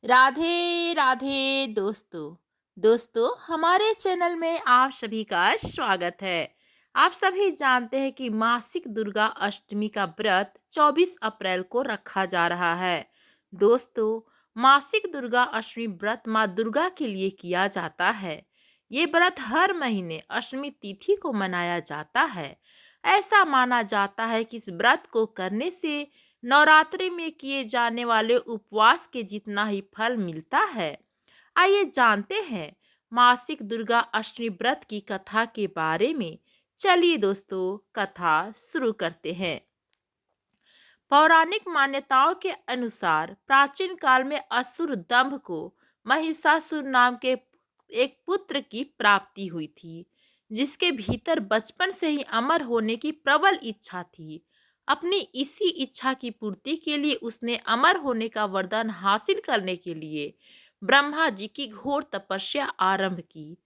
राधे राधे दोस्तों। हमारे चैनल में आप सभी का स्वागत है। आप सभी जानते हैं कि मासिक दुर्गा अष्टमी का व्रत 24 अप्रैल को रखा जा रहा है। दोस्तों, मासिक दुर्गा अष्टमी व्रत माँ दुर्गा के लिए किया जाता है। ये व्रत हर महीने अष्टमी तिथि को मनाया जाता है। ऐसा माना जाता है कि इस व्रत को करने से नवरात्रि में किए जाने वाले उपवास के जितना ही फल मिलता है। आइए जानते हैं मासिक दुर्गा अष्टमी व्रत की कथा के बारे में। चलिए दोस्तों, कथा शुरू करते हैं। पौराणिक मान्यताओं के अनुसार प्राचीन काल में असुर दंभ को महिषासुर नाम के एक पुत्र की प्राप्ति हुई थी, जिसके भीतर बचपन से ही अमर होने की प्रबल इच्छा थी। अपनी इसी इच्छा की पूर्ति के लिए उसने अमर होने का वरदान हासिल करने के लिए ब्रह्मा जी की घोर तपस्या आरंभ की।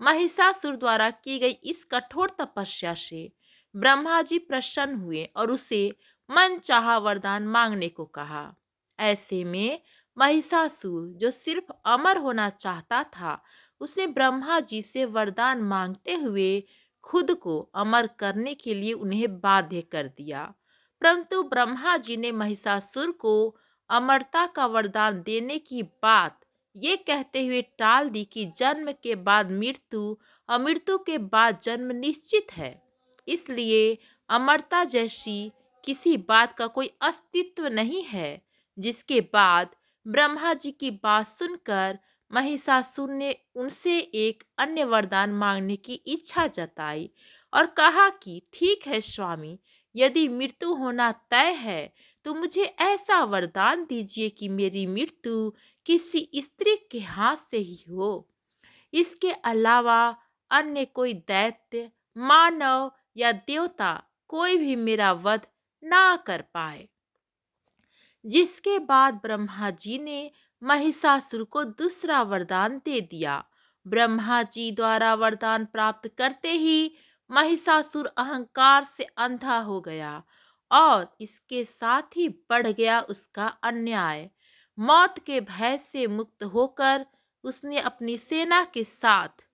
महिषासुर द्वारा की गई इस कठोर तपस्या से ब्रह्मा जी प्रसन्न हुए और उसे मन चाहा वरदान मांगने को कहा। ऐसे में महिषासुर, जो सिर्फ अमर होना चाहता था, उसने ब्रह्मा जी से वरदान मांगते हुए खुद को अमर करने के लिए उन्हें बाध्य कर दिया। परंतु ब्रह्मा जी ने महिषासुर को अमरता का वरदान देने की बात ये कहते हुए टाल दी कि जन्म के बाद मृत्यु और मृत्यु के बाद जन्म निश्चित है। इसलिए अमरता जैसी किसी बात का कोई अस्तित्व नहीं है। जिसके बाद ब्रह्मा जी की बात सुनकर महिषासुर ने उनसे एक अन्य वरदान मांगने की इच्छा जताई और कहा कि ठीक है स्वामी, यदि मृत्यु होना तय है तो मुझे ऐसा वरदान दीजिए कि मेरी मृत्यु किसी स्त्री के हाथ से ही हो। इसके अलावा अन्य कोई दैत्य, मानव या देवता कोई भी मेरा वध ना कर पाए। जिसके बाद ब्रह्मा जी ने महिषासुर को दूसरा वरदान दे दिया। ब्रह्मा जी द्वारा वरदान प्राप्त करते ही महिषासुर अहंकार से अंधा हो गया और इसके साथ ही बढ़ गया उसका अन्याय। मौत के भय से मुक्त होकर उसने अपनी सेना के साथ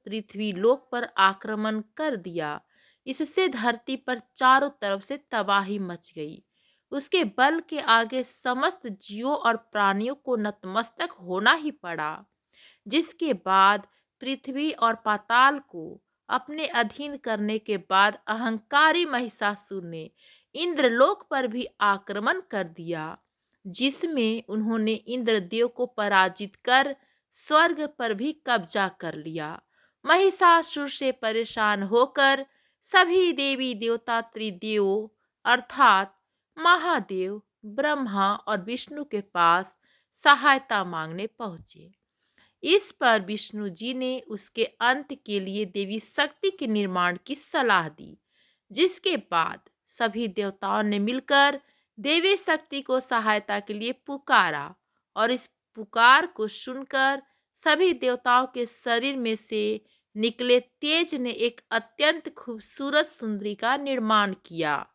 पृथ्वी लोक पर आक्रमण कर दिया। इससे धरती पर चारों तरफ से तबाही मच गई। उसके बल के आगे समस्त जीवों और प्राणियों को नतमस्तक होना ही पड़ा। जिसके बाद पृथ्वी और पाताल को अपने अधीन करने के बाद अहंकारी महिषासुर ने इंद्रलोक पर भी आक्रमण कर दिया, जिसमें उन्होंने इंद्रदेव को पराजित कर स्वर्ग पर भी कब्जा कर लिया। महिषासुर से परेशान होकर सभी देवी देवता त्रिदेवों अर्थात महादेव, ब्रह्मा और विष्णु के पास सहायता मांगने पहुंचे। इस पर विष्णु जी ने उसके अंत के लिए देवी शक्ति के निर्माण की सलाह दी। जिसके बाद सभी देवताओं ने मिलकर देवी शक्ति को सहायता के लिए पुकारा और इस पुकार को सुनकर सभी देवताओं के शरीर में से निकले तेज ने एक अत्यंत खूबसूरत सुंदरी का निर्माण किया।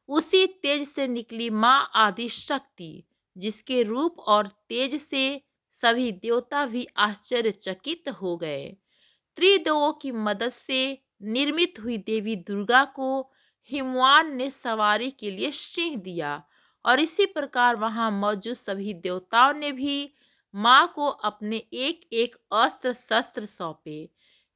उसी तेज से निकली माँ आदि शक्ति, जिसके रूप और तेज से सभी देवता भी आश्चर्यचकित हो गए। त्रिदेवों की मदद से निर्मित हुई देवी दुर्गा को हिमवान ने सवारी के लिए सिंह दिया और इसी प्रकार वहां मौजूद सभी देवताओं ने भी माँ को अपने एक एक अस्त्र शस्त्र सौंपे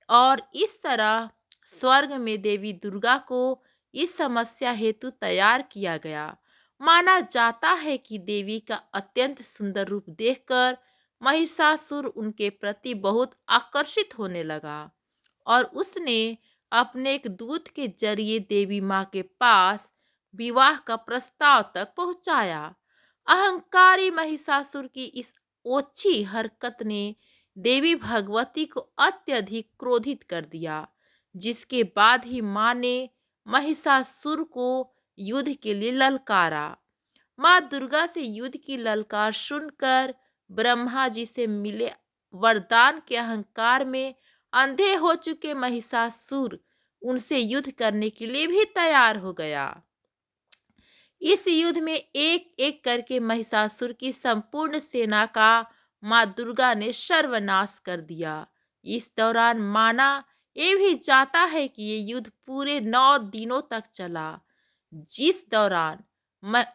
और इस तरह स्वर्ग में देवी दुर्गा को इस समस्या हेतु तैयार किया गया। माना जाता है कि देवी का अत्यंत सुंदर रूप देखकर महिषासुर उनके प्रति बहुत आकर्षित होने लगा और उसने अपने एक दूत के जरिए देवी माँ के पास विवाह का प्रस्ताव तक पहुंचाया। अहंकारी महिषासुर की इस ओछी हरकत ने देवी भगवती को अत्यधिक क्रोधित कर दिया। जिसके बाद ही माँ ने महिषासुर को युद्ध के लिए ललकारा। माँ दुर्गा से युद्ध की ललकार सुनकर ब्रह्मा जी से मिले वरदान के अहंकार में अंधे हो चुके महिषासुर उनसे युद्ध करने के लिए भी तैयार हो गया। इस युद्ध में एक एक करके महिषासुर की संपूर्ण सेना का माँ दुर्गा ने सर्वनाश कर दिया। इस दौरान माना ये भी जाता है कि ये युद्ध पूरे 9 दिनों तक चला, जिस दौरान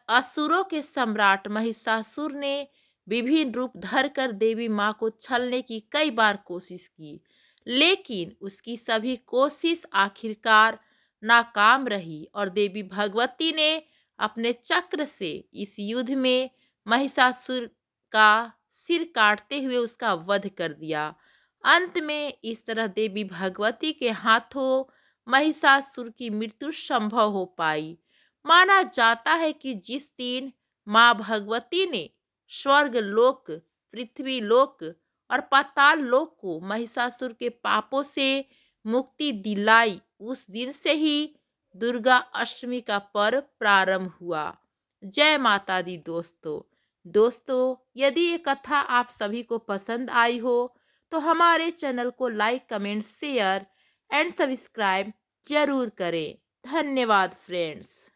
असुरों के सम्राट महिषासुर ने विभिन्न रूप धरकर देवी माँ को छलने की कई बार कोशिश की, लेकिन उसकी सभी कोशिश आखिरकार नाकाम रही और देवी भगवती ने अपने चक्र से इस युद्ध में महिषासुर का सिर काटते हुए उसका वध कर दिया। अंत में इस तरह देवी भगवती के हाथों महिषासुर की मृत्यु संभव हो पाई। माना जाता है कि जिस दिन माँ भगवती ने स्वर्ग लोक, पृथ्वी लोक और पाताल लोक को महिषासुर के पापों से मुक्ति दिलाई, उस दिन से ही दुर्गा अष्टमी का पर्व प्रारंभ हुआ। जय माता दी दोस्तों। दोस्तों, यदि ये कथा आप सभी को पसंद आई हो तो हमारे चैनल को like, comment, share and subscribe जरूर करें। धन्यवाद फ्रेंड्स।